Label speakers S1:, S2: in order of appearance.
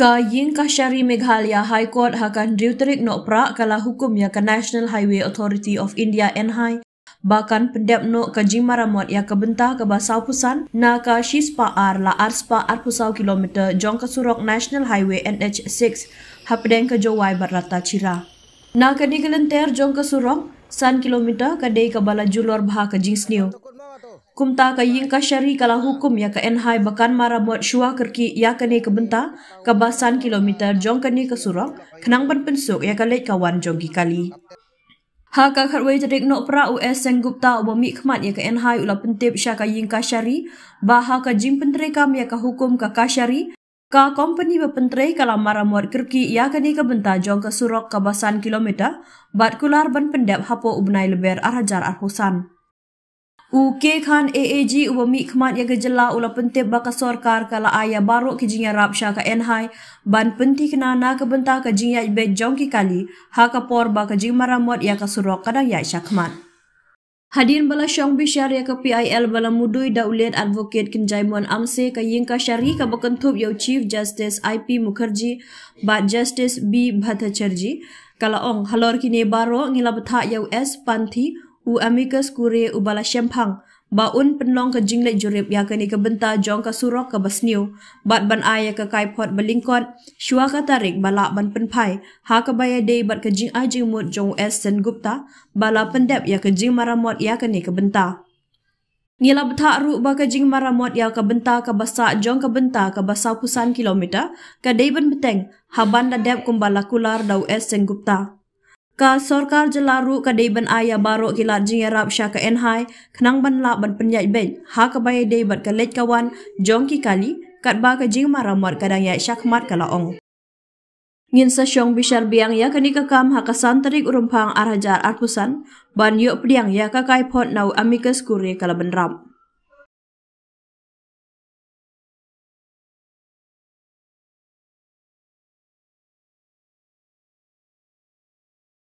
S1: Ka Ying Kashari Meghalaya High Court hakan riuterik nok pra kala hukum ya ka National Highway Authority of India NHAI bahkan pendep nok ka Jing Maramot ya ka benta ka basau pusan na ka shispa ar la arspa ar pusau kilometer jong ka surok National Highway NH6 hapdeng ka Jowai Barata Chira. Na ka di kelenter jong ka surok san kilometer ka dei ka bala julor bah ka Jing Snew. Kumta ka Ying Kashari kala hukum ya ka NHAI bahkan Maramot shua kerki ya ka ni ka benta ka basan kilometer jong ka ni ka surok kenang ban pensuk ya ka lek kawan jong ki kali. Ha ka khatway tarik nok pra US Senggupta ubami khmat ya ka NHAI ula pentip sya ka Ying Kashari baha ka Jing pentre kam ya ka hukum ka Kashari ka company bepentre kala Maramot kerki ya ka ni ka benta jong ka surok ka basan kilometer bat kular ban pendep hapo ubnai leber arhajar arhusan. Uke khan AAG ubami khmat ya gejala ula pentip baka sorkar kala aya baru ki jing rap sya ka NHAI ban penti kena na ka benta ka jing ya bet jong ki kali ha ka por ba ka Jing Maramot ya ka surok kadang ya sya khmat. Hadin bala syong bisyar ya ka PIL bala mudui da uliat advocate Kinjaimon Amse ka Ying Kashari ka bakentup ya Chief Justice IP Mukherjee bat Justice B Bhattacharjee kala ong halor kini baro ngila betha ya US Panthi u amicus curiae ubala syempang baun penlong ke jinglek jurip ya kini ke benta jong ka surok ke basniu bat ban aya ke kaipot belingkot syua ka tarik bala ban penpai ha ke baya dei bat ke jing ajing mut jong US Senggupta bala pendep ya ke Jing Maramot ya kini ke benta. Ngila betha ru ba ke Jing Maramot ya ke benta ke basa jong ke benta ke basa pusan kilometer ke dei ban beteng haban da dep kumbala kular da US Senggupta. Ka sorkar jelaru ka dei ban aya baro kilat jing rap sya ka NHAI kenang ban la ban penyai ben ha ka baya dei bat ka lek kawan jong ki kali kat ba ka Jing Maramot kadang ya syakmat kala ong. Ngin sa syong bisyar biang ya kani ka kam ha ka santarik urumpang arhajar arpusan ban yok pediang ya ka kaipot nau amicus curiae kala benrap.